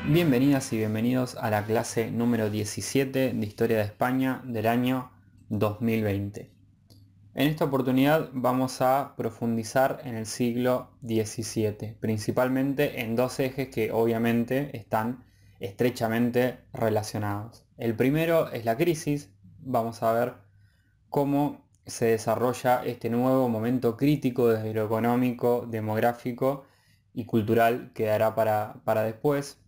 Bienvenidas y bienvenidos a la clase número 17 de Historia de España del año 2020. En esta oportunidad vamos a profundizar en el siglo XVII, principalmente en dos ejes que obviamente están estrechamente relacionados. El primero es la crisis. Vamos a ver cómo se desarrolla este nuevo momento crítico desde lo económico, demográfico y cultural que dará para después.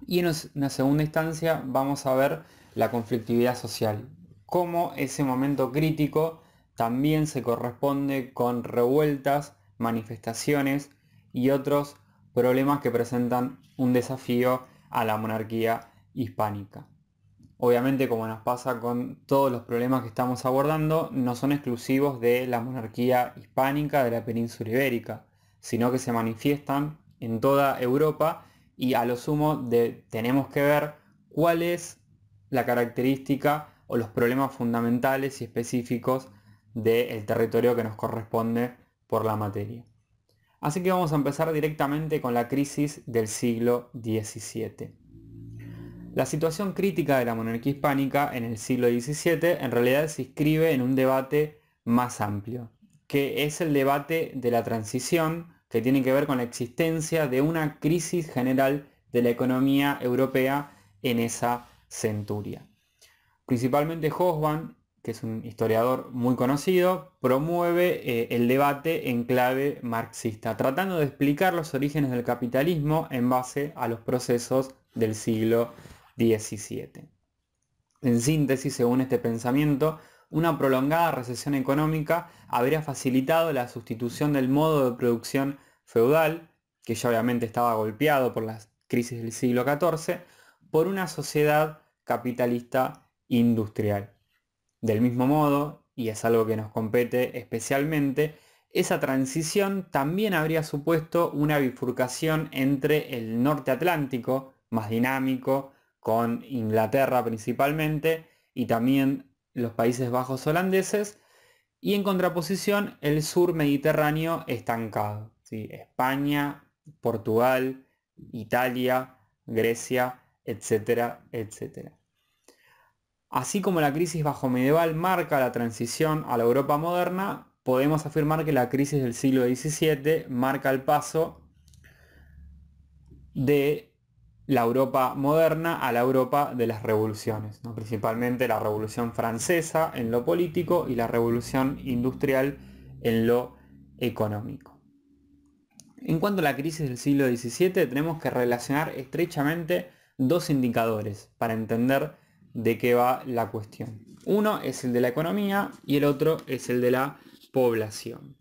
Y en una segunda instancia vamos a ver la conflictividad social, cómo ese momento crítico también se corresponde con revueltas, manifestaciones y otros problemas que presentan un desafío a la monarquía hispánica. Obviamente, como nos pasa con todos los problemas que estamos abordando, no son exclusivos de la monarquía hispánica de la península ibérica, sino que se manifiestan en toda Europa y a lo sumo tenemos que ver cuál es la característica o los problemas fundamentales y específicos del territorio que nos corresponde por la materia. Así que vamos a empezar directamente con la crisis del siglo XVII. La situación crítica de la monarquía hispánica en el siglo XVII en realidad se inscribe en un debate más amplio, que es el debate de la transición, que tiene que ver con la existencia de una crisis general de la economía europea en esa centuria. Principalmente Hobsbawm, que es un historiador muy conocido, promueve el debate en clave marxista, tratando de explicar los orígenes del capitalismo en base a los procesos del siglo XVII. En síntesis, según este pensamiento, una prolongada recesión económica habría facilitado la sustitución del modo de producción feudal, que ya obviamente estaba golpeado por las crisis del siglo XIV, por una sociedad capitalista industrial. Del mismo modo, y es algo que nos compete especialmente, esa transición también habría supuesto una bifurcación entre el norte atlántico, más dinámico, con Inglaterra principalmente, y también los Países Bajos holandeses, y en contraposición el sur mediterráneo estancado, ¿sí? España, Portugal, Italia, Grecia, etcétera, etcétera. Así como la crisis bajo medieval marca la transición a la Europa moderna, podemos afirmar que la crisis del siglo XVII marca el paso de la Europa moderna a la Europa de las revoluciones, ¿no? Principalmente la Revolución Francesa en lo político y la Revolución Industrial en lo económico. En cuanto a la crisis del siglo XVII, tenemos que relacionar estrechamente dos indicadores para entender de qué va la cuestión. Uno es el de la economía y el otro es el de la población.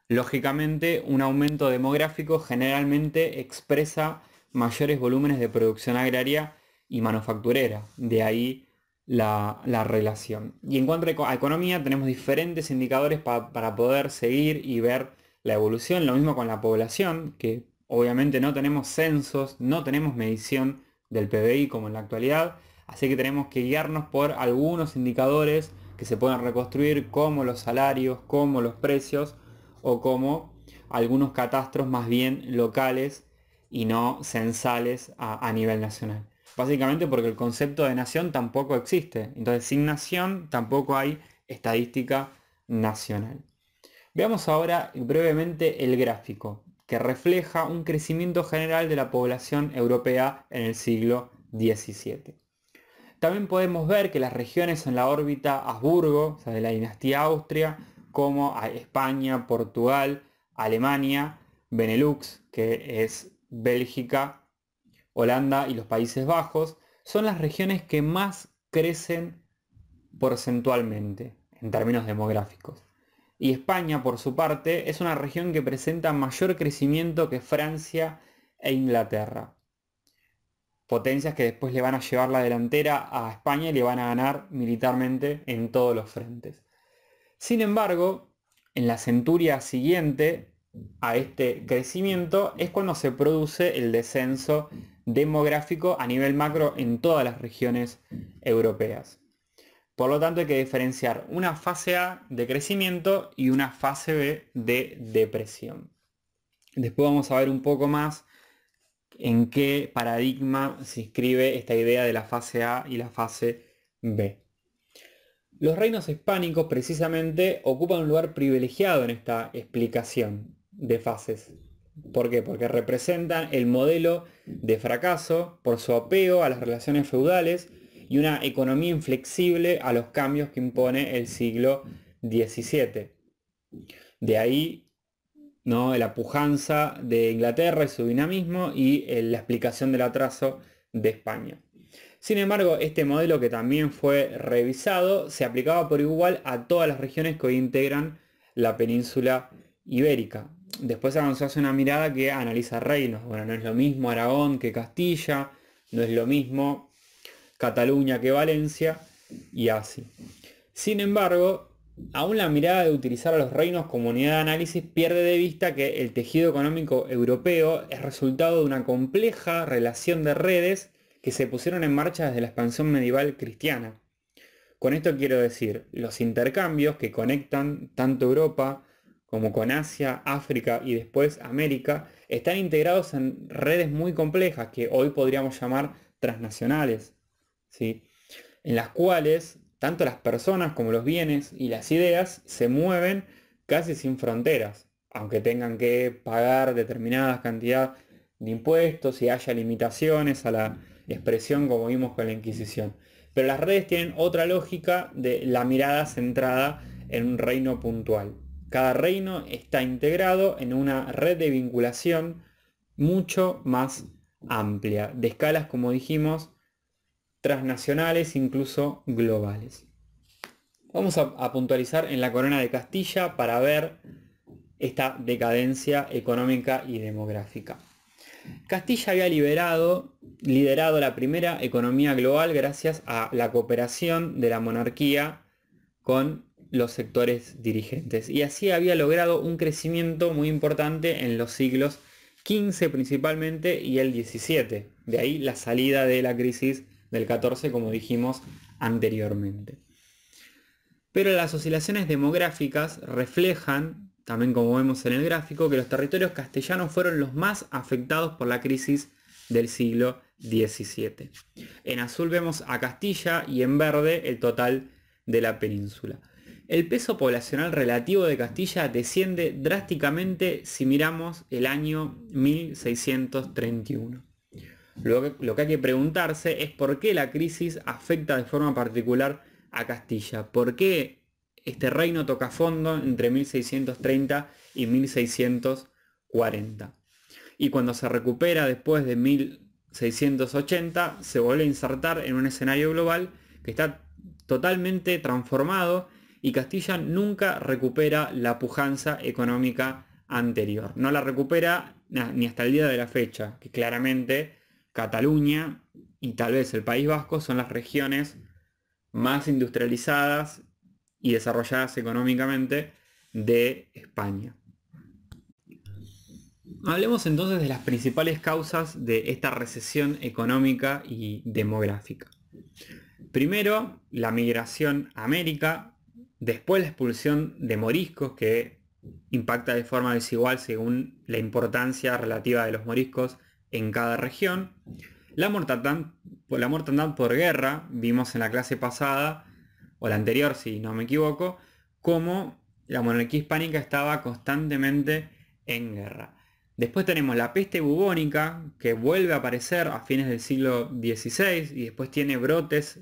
Lógicamente, un aumento demográfico generalmente expresa mayores volúmenes de producción agraria y manufacturera, de ahí la relación. Y en cuanto a economía, tenemos diferentes indicadores para poder seguir y ver la evolución. Lo mismo con la población, que obviamente no tenemos censos, no tenemos medición del PBI como en la actualidad, así que tenemos que guiarnos por algunos indicadores que se pueden reconstruir, como los salarios, como los precios, o como algunos catastros más bien locales y no censales a nivel nacional. Básicamente porque el concepto de nación tampoco existe. Entonces, sin nación tampoco hay estadística nacional. Veamos ahora brevemente el gráfico, que refleja un crecimiento general de la población europea en el siglo XVII. También podemos ver que las regiones en la órbita Habsburgo, o sea, de la dinastía Austria, como a España, Portugal, Alemania, Benelux, que es Bélgica, Holanda y los Países Bajos, son las regiones que más crecen porcentualmente en términos demográficos. Y España, por su parte, es una región que presenta mayor crecimiento que Francia e Inglaterra. Potencias que después le van a llevar la delantera a España y le van a ganar militarmente en todos los frentes. Sin embargo, en la centuria siguiente a este crecimiento es cuando se produce el descenso demográfico a nivel macro en todas las regiones europeas. Por lo tanto, hay que diferenciar una fase A de crecimiento y una fase B de depresión. Después vamos a ver un poco más en qué paradigma se inscribe esta idea de la fase A y la fase B. Los reinos hispánicos precisamente ocupan un lugar privilegiado en esta explicación de fases. ¿Por qué? Porque representan el modelo de fracaso por su apego a las relaciones feudales y una economía inflexible a los cambios que impone el siglo XVII. De ahí, ¿no?, la pujanza de Inglaterra y su dinamismo y la explicación del atraso de España. Sin embargo, este modelo, que también fue revisado, se aplicaba por igual a todas las regiones que hoy integran la península ibérica. Después avanzó hacia una mirada que analiza reinos. Bueno, no es lo mismo Aragón que Castilla, no es lo mismo Cataluña que Valencia, y así. Sin embargo, aún la mirada de utilizar a los reinos como unidad de análisis pierde de vista que el tejido económico europeo es resultado de una compleja relación de redes que se pusieron en marcha desde la expansión medieval cristiana. Con esto quiero decir, los intercambios que conectan tanto Europa como con Asia, África y después América están integrados en redes muy complejas que hoy podríamos llamar transnacionales, ¿sí?, en las cuales tanto las personas como los bienes y las ideas se mueven casi sin fronteras, aunque tengan que pagar determinada cantidad de impuestos y haya limitaciones a la expresión, como vimos con la Inquisición. Pero las redes tienen otra lógica de la mirada centrada en un reino puntual. Cada reino está integrado en una red de vinculación mucho más amplia, de escalas, como dijimos, transnacionales, incluso globales. Vamos a puntualizar en la corona de Castilla para ver esta decadencia económica y demográfica. Castilla había liderado la primera economía global gracias a la cooperación de la monarquía con los sectores dirigentes, y así había logrado un crecimiento muy importante en los siglos XV principalmente y el XVII. De ahí la salida de la crisis del XIV, como dijimos anteriormente. Pero las oscilaciones demográficas reflejan, también como vemos en el gráfico, que los territorios castellanos fueron los más afectados por la crisis del siglo XVII. En azul vemos a Castilla y en verde el total de la península. El peso poblacional relativo de Castilla desciende drásticamente si miramos el año 1631. Lo que hay que preguntarse es por qué la crisis afecta de forma particular a Castilla. ¿Por qué este reino toca fondo entre 1630 y 1640? Y cuando se recupera después de 1680, se vuelve a insertar en un escenario global que está totalmente transformado, y Castilla nunca recupera la pujanza económica anterior. No la recupera ni hasta el día de la fecha, que claramente Cataluña y tal vez el País Vasco son las regiones más industrializadas y desarrolladas económicamente de España. Hablemos entonces de las principales causas de esta recesión económica y demográfica. Primero, la migración a América, después la expulsión de moriscos, que impacta de forma desigual según la importancia relativa de los moriscos en cada región. La mortandad por guerra, vimos en la clase pasada, o la anterior si no me equivoco, cómo la monarquía hispánica estaba constantemente en guerra. Después tenemos la peste bubónica, que vuelve a aparecer a fines del siglo XVI y después tiene brotes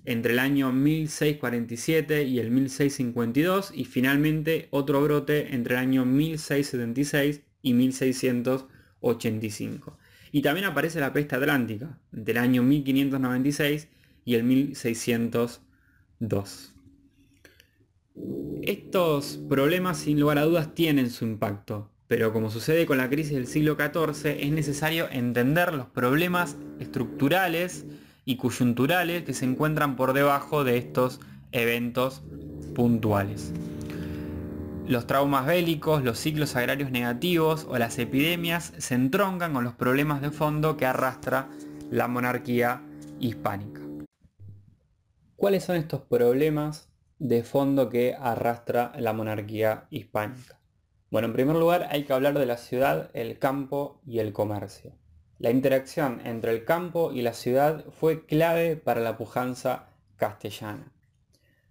entre el año 1647 y el 1652, y finalmente otro brote entre el año 1676 y 1685. Y también aparece la peste atlántica entre el año 1596 y el 1602. Estos problemas sin lugar a dudas tienen su impacto, pero como sucede con la crisis del siglo XIV, es necesario entender los problemas estructurales y coyunturales que se encuentran por debajo de estos eventos puntuales. Los traumas bélicos, los ciclos agrarios negativos o las epidemias se entroncan con los problemas de fondo que arrastra la monarquía hispánica. ¿Cuáles son estos problemas de fondo que arrastra la monarquía hispánica? Bueno, en primer lugar hay que hablar de la ciudad, el campo y el comercio. La interacción entre el campo y la ciudad fue clave para la pujanza castellana.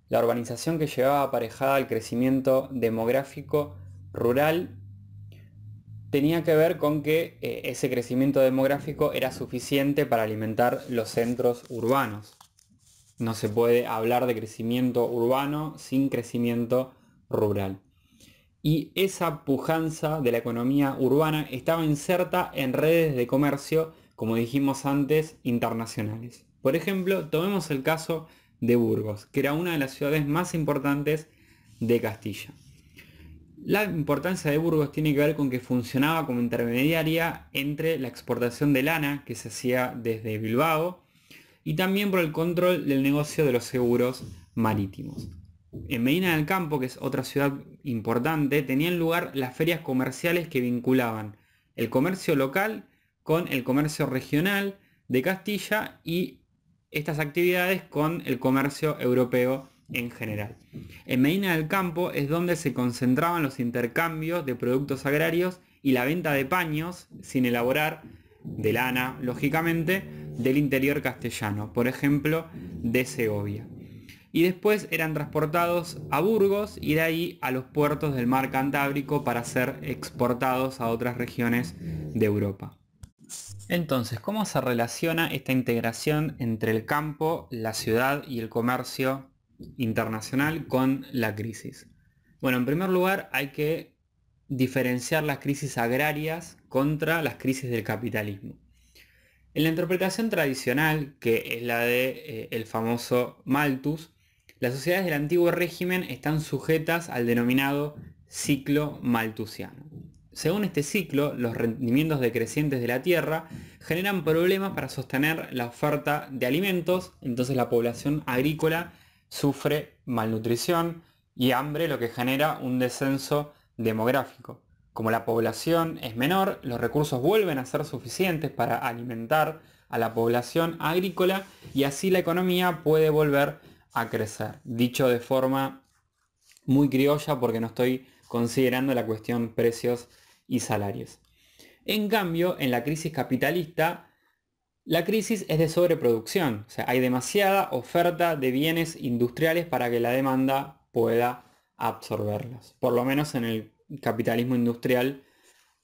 La urbanización que llevaba aparejada al crecimiento demográfico rural tenía que ver con que ese crecimiento demográfico era suficiente para alimentar los centros urbanos. No se puede hablar de crecimiento urbano sin crecimiento rural. Y esa pujanza de la economía urbana estaba inserta en redes de comercio, como dijimos antes, internacionales. Por ejemplo, tomemos el caso de Burgos, que era una de las ciudades más importantes de Castilla. La importancia de Burgos tiene que ver con que funcionaba como intermediaria entre la exportación de lana que se hacía desde Bilbao y también por el control del negocio de los seguros marítimos. En Medina del Campo, que es otra ciudad importante, tenían lugar las ferias comerciales que vinculaban el comercio local con el comercio regional de Castilla y estas actividades con el comercio europeo en general. En Medina del Campo es donde se concentraban los intercambios de productos agrarios y la venta de paños sin elaborar, de lana, lógicamente, del interior castellano, por ejemplo, de Segovia. Y después eran transportados a Burgos y de ahí a los puertos del mar Cantábrico para ser exportados a otras regiones de Europa. Entonces, ¿cómo se relaciona esta integración entre el campo, la ciudad y el comercio internacional con la crisis? Bueno, en primer lugar hay que diferenciar las crisis agrarias contra las crisis del capitalismo. En la interpretación tradicional, que es la de el famoso Malthus, las sociedades del antiguo régimen están sujetas al denominado ciclo malthusiano. Según este ciclo, los rendimientos decrecientes de la tierra generan problemas para sostener la oferta de alimentos, entonces la población agrícola sufre malnutrición y hambre, lo que genera un descenso demográfico. Como la población es menor, los recursos vuelven a ser suficientes para alimentar a la población agrícola y así la economía puede volver a crecer. Dicho de forma muy criolla porque no estoy considerando la cuestión precios y salarios. En cambio, en la crisis capitalista, la crisis es de sobreproducción. O sea, hay demasiada oferta de bienes industriales para que la demanda pueda absorberlos. Por lo menos en el capitalismo industrial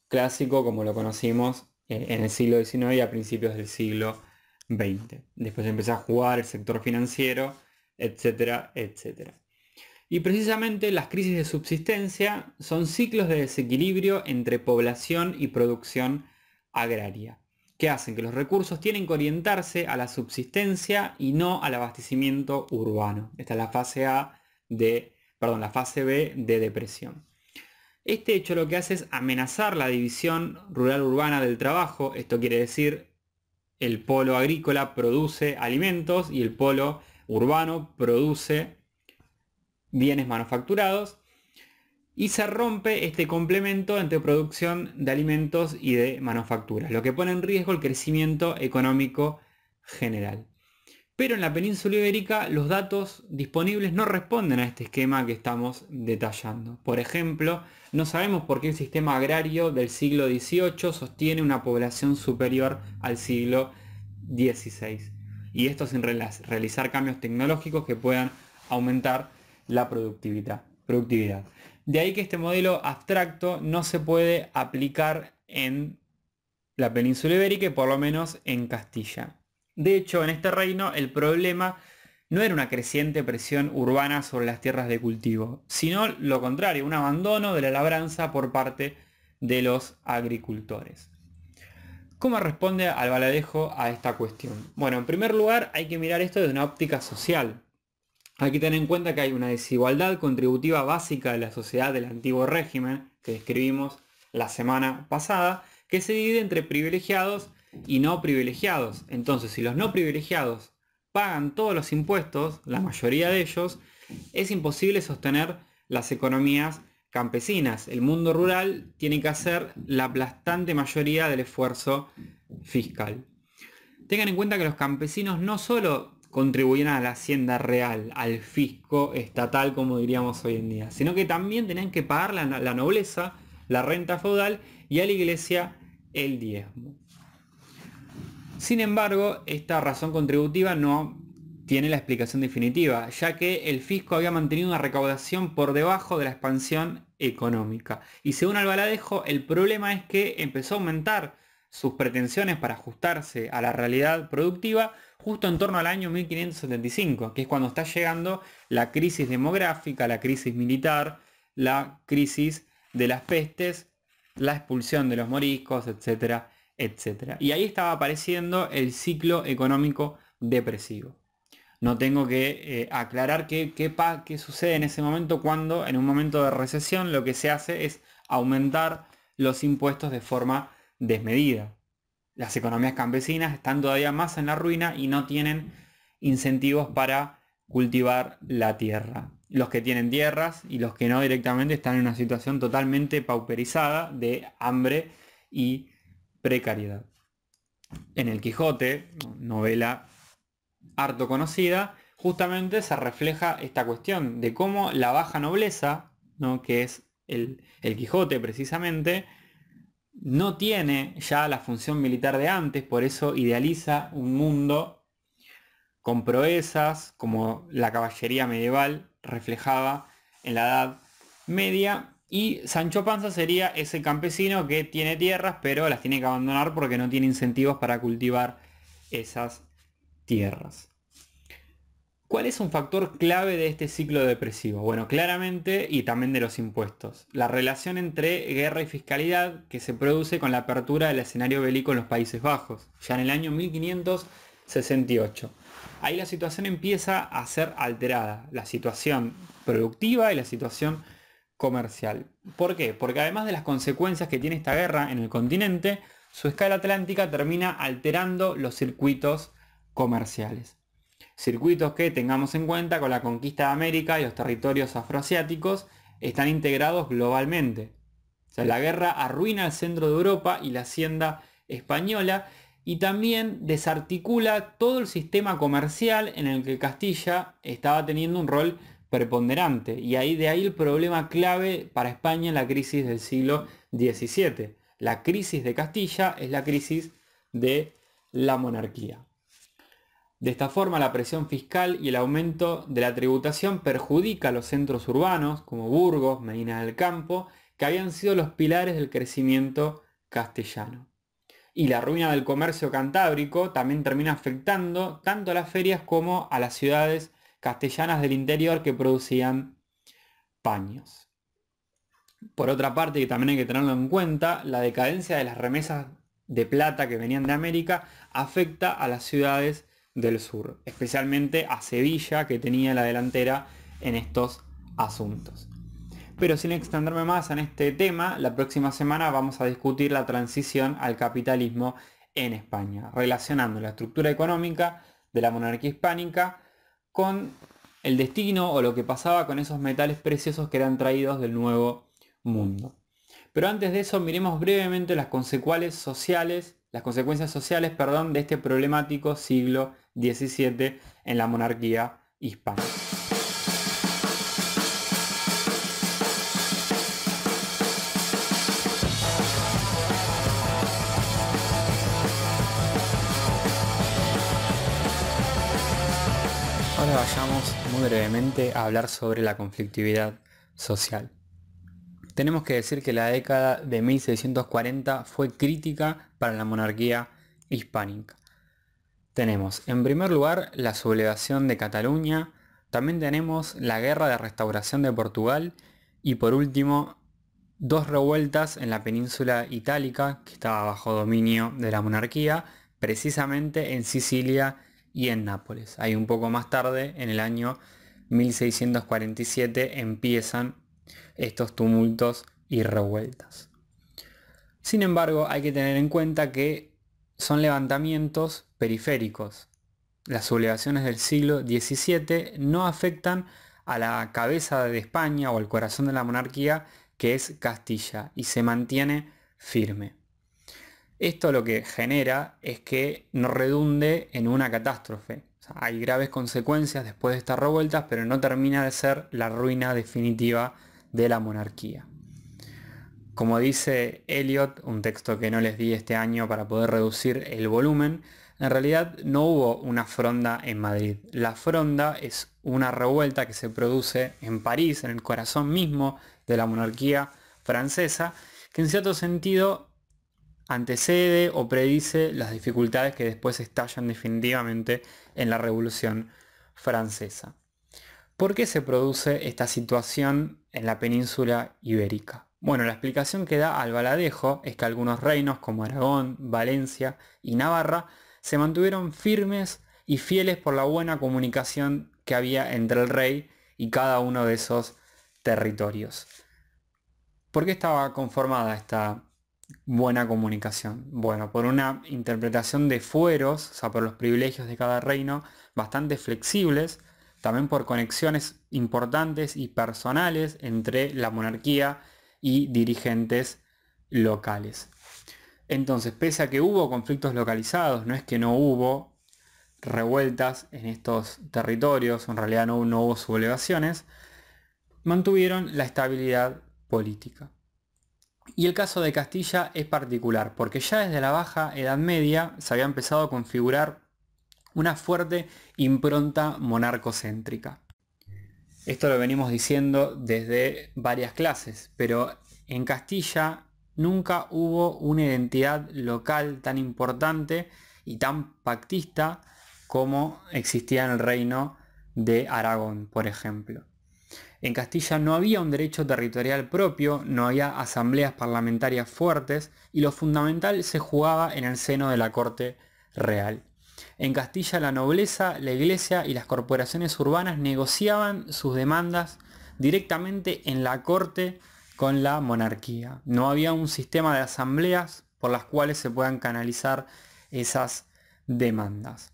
clásico como lo conocimos en el siglo XIX y a principios del siglo XX. Después empezó a jugar el sector financiero, etcétera, etcétera. Y precisamente las crisis de subsistencia son ciclos de desequilibrio entre población y producción agraria, que hacen que los recursos tienen que orientarse a la subsistencia y no al abastecimiento urbano. Esta es la fase la fase B de depresión. Este hecho lo que hace es amenazar la división rural-urbana del trabajo. Esto quiere decir, el polo agrícola produce alimentos y el polo urbano produce bienes manufacturados, y se rompe este complemento entre producción de alimentos y de manufacturas, lo que pone en riesgo el crecimiento económico general. Pero en la península ibérica los datos disponibles no responden a este esquema que estamos detallando. Por ejemplo, no sabemos por qué el sistema agrario del siglo XVIII sostiene una población superior al siglo XVI. Y esto sin realizar cambios tecnológicos que puedan aumentar la productividad. De ahí que este modelo abstracto no se puede aplicar en la península ibérica y por lo menos en Castilla. De hecho, en este reino el problema no era una creciente presión urbana sobre las tierras de cultivo, sino lo contrario, un abandono de la labranza por parte de los agricultores. ¿Cómo responde Albaladejo a esta cuestión? Bueno, en primer lugar hay que mirar esto desde una óptica social. Hay que tener en cuenta que hay una desigualdad contributiva básica de la sociedad del antiguo régimen, que describimos la semana pasada, que se divide entre privilegiados y no privilegiados. Entonces, si los no privilegiados pagan todos los impuestos, la mayoría de ellos, es imposible sostener las economías campesinas. El mundo rural tiene que hacer la aplastante mayoría del esfuerzo fiscal. Tengan en cuenta que los campesinos no solo contribuían a la hacienda real, al fisco estatal como diríamos hoy en día, sino que también tenían que pagar la nobleza, la renta feudal y a la iglesia el diezmo. Sin embargo, esta razón contributiva no tiene la explicación definitiva, ya que el fisco había mantenido una recaudación por debajo de la expansión económica. Y según Albaladejo, el problema es que empezó a aumentar sus pretensiones para ajustarse a la realidad productiva justo en torno al año 1575, que es cuando está llegando la crisis demográfica, la crisis militar, la crisis de las pestes, la expulsión de los moriscos, etcétera, etcétera. Y ahí estaba apareciendo el ciclo económico depresivo. No tengo que aclarar qué sucede en ese momento cuando en un momento de recesión lo que se hace es aumentar los impuestos de forma desmedida. Las economías campesinas están todavía más en la ruina y no tienen incentivos para cultivar la tierra. Los que tienen tierras y los que no directamente están en una situación totalmente pauperizada de hambre y precariedad. En el Quijote, novela harto conocida, justamente se refleja esta cuestión de cómo la baja nobleza, ¿no?, que es el Quijote precisamente, no tiene ya la función militar de antes, por eso idealiza un mundo con proezas, como la caballería medieval reflejaba en la Edad Media, y Sancho Panza sería ese campesino que tiene tierras, pero las tiene que abandonar porque no tiene incentivos para cultivar esas tierras. ¿Cuál es un factor clave de este ciclo depresivo? Bueno, claramente, y también de los impuestos, la relación entre guerra y fiscalidad que se produce con la apertura del escenario bélico en los Países Bajos, ya en el año 1568. Ahí la situación empieza a ser alterada, la situación productiva y la situación comercial. ¿Por qué? Porque además de las consecuencias que tiene esta guerra en el continente, su escala atlántica termina alterando los circuitos comerciales. Circuitos que, tengamos en cuenta, con la conquista de América y los territorios afroasiáticos están integrados globalmente. O sea, la guerra arruina el centro de Europa y la hacienda española, y también desarticula todo el sistema comercial en el que Castilla estaba teniendo un rol preponderante. Y de ahí el problema clave para España en la crisis del siglo XVII. La crisis de Castilla es la crisis de la monarquía. De esta forma, la presión fiscal y el aumento de la tributación perjudica a los centros urbanos, como Burgos, Medina del Campo, que habían sido los pilares del crecimiento castellano. Y la ruina del comercio cantábrico también termina afectando tanto a las ferias como a las ciudades castellanas del interior que producían paños. Por otra parte, y también hay que tenerlo en cuenta, la decadencia de las remesas de plata que venían de América afecta a las ciudades del sur, especialmente a Sevilla, que tenía la delantera en estos asuntos. Pero sin extenderme más en este tema, la próxima semana vamos a discutir la transición al capitalismo en España, relacionando la estructura económica de la monarquía hispánica con el destino o lo que pasaba con esos metales preciosos que eran traídos del Nuevo Mundo. Pero antes de eso, miremos brevemente las consecuencias sociales, de este problemático siglo XVII en la monarquía hispánica. Ahora vayamos muy brevemente a hablar sobre la conflictividad social. Tenemos que decir que la década de 1640 fue crítica para la monarquía hispánica. Tenemos, en primer lugar, la sublevación de Cataluña, también tenemos la guerra de restauración de Portugal y por último, dos revueltas en la península itálica que estaba bajo dominio de la monarquía, precisamente en Sicilia y en Nápoles. Ahí un poco más tarde, en el año 1647, empiezan estos tumultos y revueltas. Sin embargo, hay que tener en cuenta que son levantamientos periféricos. Las sublevaciones del siglo XVII no afectan a la cabeza de España o al corazón de la monarquía, que es Castilla, y se mantiene firme. Esto lo que genera es que no redunde en una catástrofe. O sea, hay graves consecuencias después de estas revueltas, pero no termina de ser la ruina definitiva de la monarquía. Como dice Eliot, un texto que no les di este año para poder reducir el volumen, en realidad no hubo una fronda en Madrid. La fronda es una revuelta que se produce en París, en el corazón mismo de la monarquía francesa, que en cierto sentido antecede o predice las dificultades que después estallan definitivamente en la Revolución Francesa. ¿Por qué se produce esta situación en la península ibérica? Bueno, la explicación que da Albaladejo es que algunos reinos como Aragón, Valencia y Navarra se mantuvieron firmes y fieles por la buena comunicación que había entre el rey y cada uno de esos territorios. ¿Por qué estaba conformada esta buena comunicación? Bueno, por una interpretación de fueros, o sea, por los privilegios de cada reino, bastante flexibles, también por conexiones importantes y personales entre la monarquía y dirigentes locales. Entonces, pese a que hubo conflictos localizados, no es que no hubo revueltas en estos territorios, en realidad no hubo sublevaciones, mantuvieron la estabilidad política. Y el caso de Castilla es particular, porque ya desde la Baja Edad Media se había empezado a configurar una fuerte impronta monarcocéntrica. Esto lo venimos diciendo desde varias clases, pero en Castilla nunca hubo una identidad local tan importante y tan pactista como existía en el reino de Aragón, por ejemplo. En Castilla no había un derecho territorial propio, no había asambleas parlamentarias fuertes y lo fundamental se jugaba en el seno de la corte real. En Castilla la nobleza, la iglesia y las corporaciones urbanas negociaban sus demandas directamente en la corte con la monarquía. No había un sistema de asambleas por las cuales se puedan canalizar esas demandas.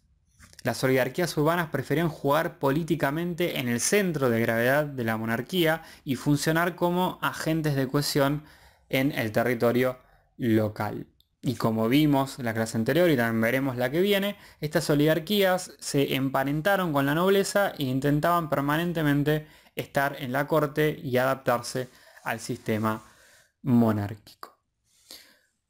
Las oligarquías urbanas preferían jugar políticamente en el centro de gravedad de la monarquía y funcionar como agentes de cohesión en el territorio local. Y como vimos en la clase anterior y también veremos la que viene, estas oligarquías se emparentaron con la nobleza e intentaban permanentemente estar en la corte y adaptarse al sistema monárquico.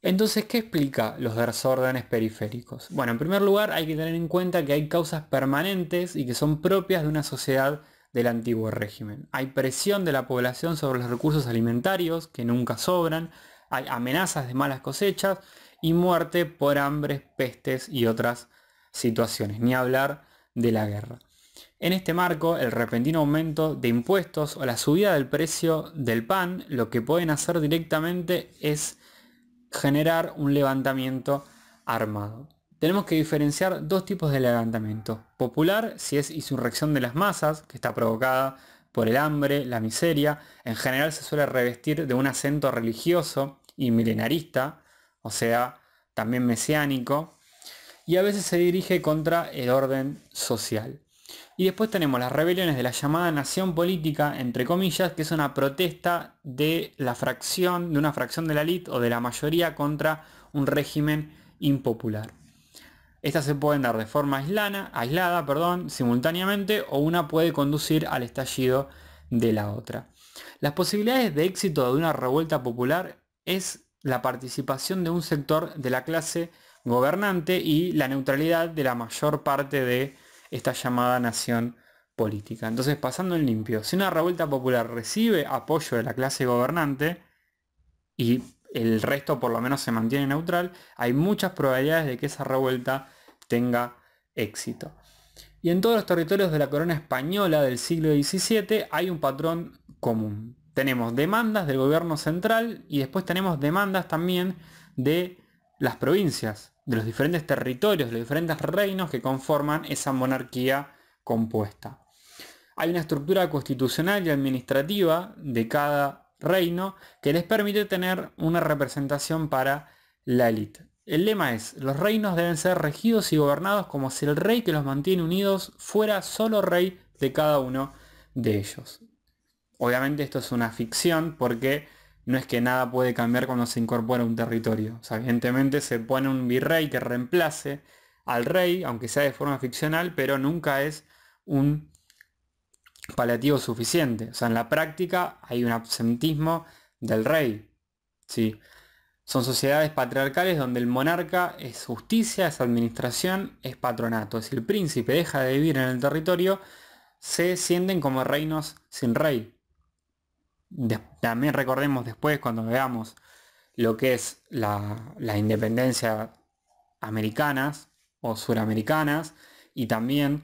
Entonces, ¿qué explica los desórdenes periféricos? Bueno, en primer lugar hay que tener en cuenta que hay causas permanentes y que son propias de una sociedad del antiguo régimen. Hay presión de la población sobre los recursos alimentarios que nunca sobran, hay amenazas de malas cosechas y muerte por hambres, pestes y otras situaciones, ni hablar de la guerra. En este marco, el repentino aumento de impuestos o la subida del precio del pan, lo que pueden hacer directamente es generar un levantamiento armado. Tenemos que diferenciar dos tipos de levantamiento. Popular, si es insurrección de las masas, que está provocada por el hambre, la miseria, en general se suele revestir de un acento religioso y milenarista, o sea, también mesiánico, y a veces se dirige contra el orden social. Y después tenemos las rebeliones de la llamada nación política, entre comillas, que es una protesta de una fracción de la élite o de la mayoría contra un régimen impopular. Estas se pueden dar de forma aislada, simultáneamente, o una puede conducir al estallido de la otra. Las posibilidades de éxito de una revuelta popular es la participación de un sector de la clase gobernante y la neutralidad de la mayor parte de esta llamada nación política. Entonces, pasando en limpio, si una revuelta popular recibe apoyo de la clase gobernante y el resto por lo menos se mantiene neutral, hay muchas probabilidades de que esa revuelta tenga éxito. Y en todos los territorios de la corona española del siglo XVII hay un patrón común. Tenemos demandas del gobierno central y después tenemos demandas también de las provincias, de los diferentes territorios, de los diferentes reinos que conforman esa monarquía compuesta. Hay una estructura constitucional y administrativa de cada reino que les permite tener una representación para la élite. El lema es: los reinos deben ser regidos y gobernados como si el rey que los mantiene unidos fuera solo rey de cada uno de ellos. Obviamente esto es una ficción porque no es que nada puede cambiar cuando se incorpora un territorio. O sea, evidentemente se pone un virrey que reemplace al rey, aunque sea de forma ficcional, pero nunca es un paliativo suficiente. O sea, en la práctica hay un absentismo del rey. Sí. Son sociedades patriarcales donde el monarca es justicia, es administración, es patronato. Si el príncipe deja de vivir en el territorio, se sienten como reinos sin rey. También recordemos después, cuando veamos lo que es la independencia americanas o suramericanas y también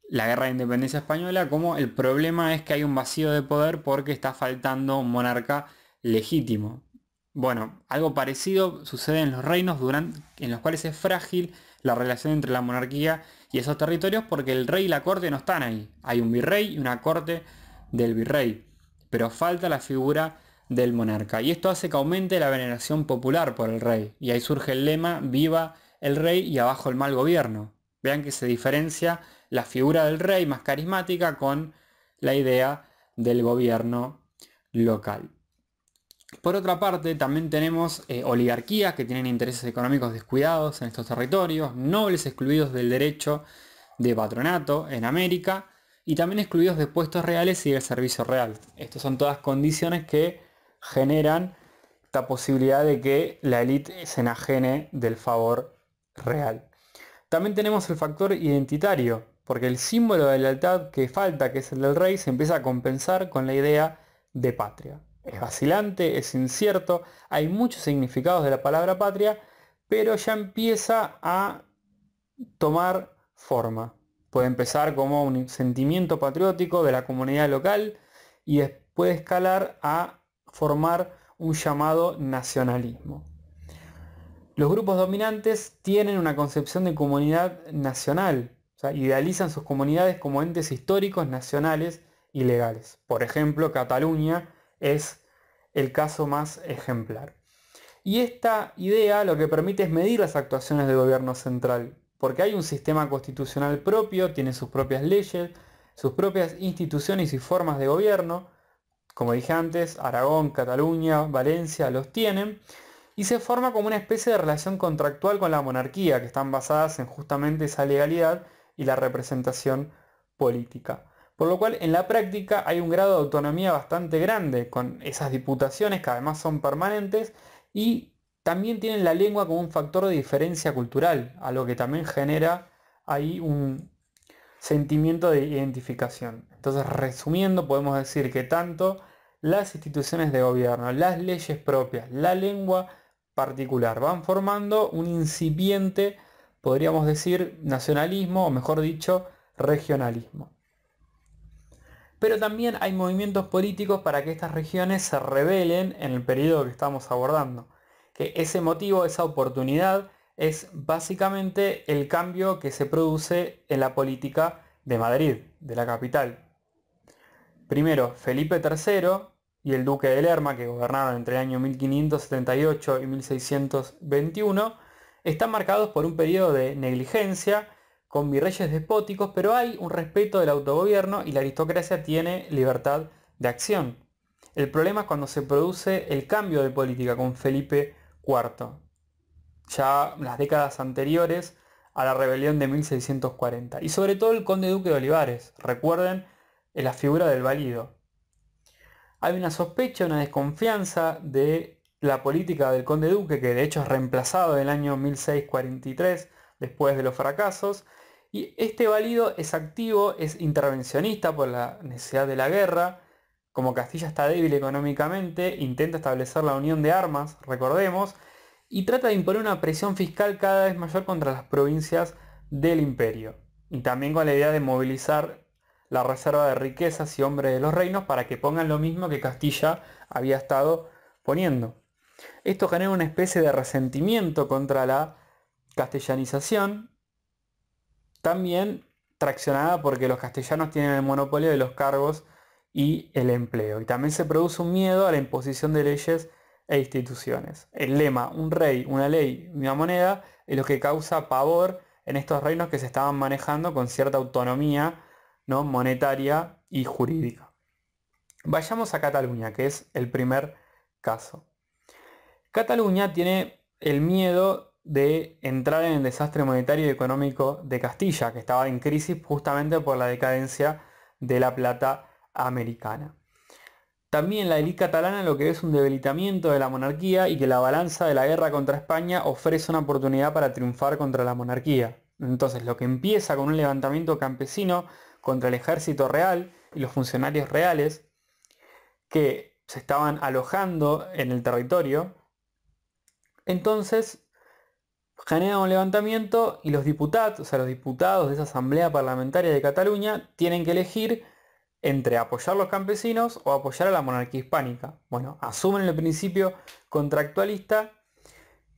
la guerra de independencia española, como el problema es que hay un vacío de poder porque está faltando un monarca legítimo. Bueno, algo parecido sucede en los reinos en los cuales es frágil la relación entre la monarquía y esos territorios porque el rey y la corte no están ahí. Hay un virrey y una corte del virrey, pero falta la figura del monarca. Y esto hace que aumente la veneración popular por el rey. Y ahí surge el lema, viva el rey y abajo el mal gobierno. Vean que se diferencia la figura del rey más carismática con la idea del gobierno local. Por otra parte, también tenemos oligarquías que tienen intereses económicos descuidados en estos territorios, nobles excluidos del derecho de patronato en América y también excluidos de puestos reales y del servicio real. Estas son todas condiciones que generan esta posibilidad de que la élite se enajene del favor real. También tenemos el factor identitario, porque el símbolo de lealtad que falta, que es el del rey, se empieza a compensar con la idea de patria. Es vacilante, es incierto, hay muchos significados de la palabra patria, pero ya empieza a tomar forma. Puede empezar como un sentimiento patriótico de la comunidad local y puede escalar a formar un llamado nacionalismo. Los grupos dominantes tienen una concepción de comunidad nacional, o sea, idealizan sus comunidades como entes históricos, nacionales y legales. Por ejemplo, Cataluña es el caso más ejemplar. Y esta idea lo que permite es medir las actuaciones del gobierno central, porque hay un sistema constitucional propio, tiene sus propias leyes, sus propias instituciones y formas de gobierno. Como dije antes, Aragón, Cataluña, Valencia los tienen. Y se forma como una especie de relación contractual con la monarquía, que están basadas en justamente esa legalidad y la representación política. Por lo cual en la práctica hay un grado de autonomía bastante grande con esas diputaciones que además son permanentes y también tienen la lengua como un factor de diferencia cultural, algo que también genera ahí un sentimiento de identificación. Entonces, resumiendo, podemos decir que tanto las instituciones de gobierno, las leyes propias, la lengua particular van formando un incipiente, podríamos decir, nacionalismo o mejor dicho, regionalismo. Pero también hay movimientos políticos para que estas regiones se rebelen en el periodo que estamos abordando. Que ese motivo, esa oportunidad, es básicamente el cambio que se produce en la política de Madrid, de la capital. Primero, Felipe III y el duque de Lerma, que gobernaron entre el año 1578 y 1621, están marcados por un periodo de negligencia, con virreyes despóticos, pero hay un respeto del autogobierno y la aristocracia tiene libertad de acción. El problema es cuando se produce el cambio de política con Felipe IV, ya las décadas anteriores a la rebelión de 1640. Y sobre todo el conde duque de Olivares, recuerden la figura del valido. Hay una sospecha, una desconfianza de la política del conde duque, que de hecho es reemplazado en el año 1643, después de los fracasos, y este valido es activo, es intervencionista por la necesidad de la guerra. Como Castilla está débil económicamente, intenta establecer la unión de armas, recordemos, y trata de imponer una presión fiscal cada vez mayor contra las provincias del imperio, y también con la idea de movilizar la reserva de riquezas y hombres de los reinos para que pongan lo mismo que Castilla había estado poniendo. Esto genera una especie de resentimiento contra la castellanización, también traccionada porque los castellanos tienen el monopolio de los cargos y el empleo. Y también se produce un miedo a la imposición de leyes e instituciones. El lema, un rey, una ley, una moneda, es lo que causa pavor en estos reinos que se estaban manejando con cierta autonomía, ¿no?, monetaria y jurídica. Vayamos a Cataluña, que es el primer caso. Cataluña tiene el miedo de entrar en el desastre monetario y económico de Castilla, que estaba en crisis justamente por la decadencia de la plata americana. también la élite catalana lo que es un debilitamiento de la monarquía y que la balanza de la guerra contra España ofrece una oportunidad para triunfar contra la monarquía. Entonces lo que empieza con un levantamiento campesino contra el ejército real y los funcionarios reales que se estaban alojando en el territorio, entonces genera un levantamiento y los diputados, o sea, los diputados de esa asamblea parlamentaria de Cataluña tienen que elegir entre apoyar a los campesinos o apoyar a la monarquía hispánica. Bueno, asumen el principio contractualista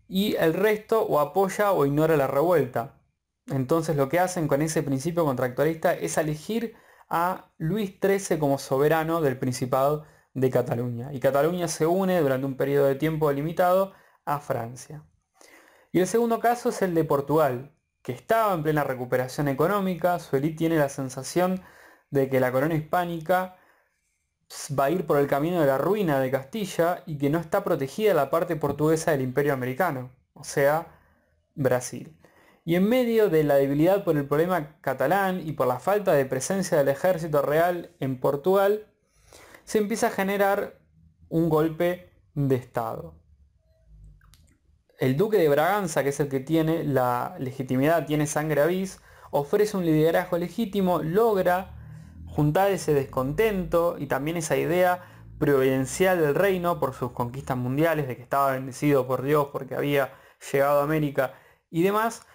y el resto o apoya o ignora la revuelta. Entonces lo que hacen con ese principio contractualista es elegir a Luis XIII como soberano del Principado de Cataluña. Y Cataluña se une durante un periodo de tiempo limitado a Francia. Y el segundo caso es el de Portugal, que estaba en plena recuperación económica. Su élite tiene la sensación de que la corona hispánica va a ir por el camino de la ruina de Castilla y que no está protegida la parte portuguesa del Imperio Americano, o sea, Brasil. Y en medio de la debilidad por el problema catalán y por la falta de presencia del ejército real en Portugal, se empieza a generar un golpe de Estado. El duque de Braganza, que es el que tiene la legitimidad, tiene sangre vis, ofrece un liderazgo legítimo, logra juntar ese descontento y también esa idea providencial del reino por sus conquistas mundiales, de que estaba bendecido por Dios porque había llegado a América y demás,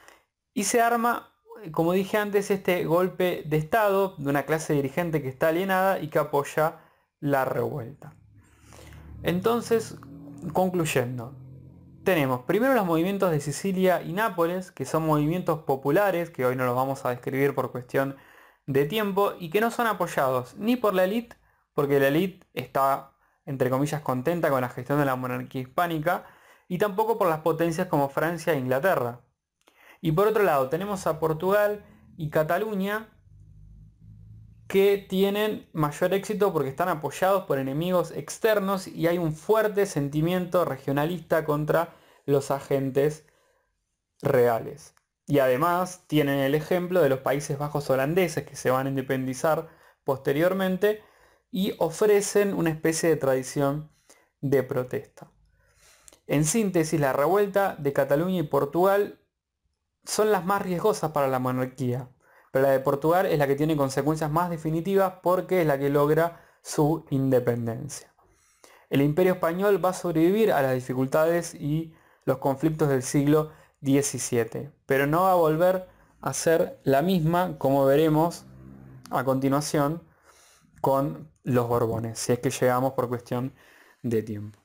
y se arma, como dije antes, este golpe de Estado de una clase dirigente que está alienada y que apoya la revuelta. Entonces, concluyendo, tenemos primero los movimientos de Sicilia y Nápoles, que son movimientos populares, que hoy no los vamos a describir por cuestión de tiempo, y que no son apoyados ni por la élite, porque la élite está, entre comillas, contenta con la gestión de la monarquía hispánica, y tampoco por las potencias como Francia e Inglaterra. Y por otro lado tenemos a Portugal y Cataluña, que tienen mayor éxito porque están apoyados por enemigos externos y hay un fuerte sentimiento regionalista contra los agentes reales. Y además tienen el ejemplo de los Países Bajos holandeses, que se van a independizar posteriormente y ofrecen una especie de tradición de protesta. En síntesis, la revuelta de Cataluña y Portugal son las más riesgosas para la monarquía, pero la de Portugal es la que tiene consecuencias más definitivas porque es la que logra su independencia. El Imperio Español va a sobrevivir a las dificultades y los conflictos del siglo XVII, pero no va a volver a ser la misma, como veremos a continuación, con los Borbones, si es que llegamos por cuestión de tiempo.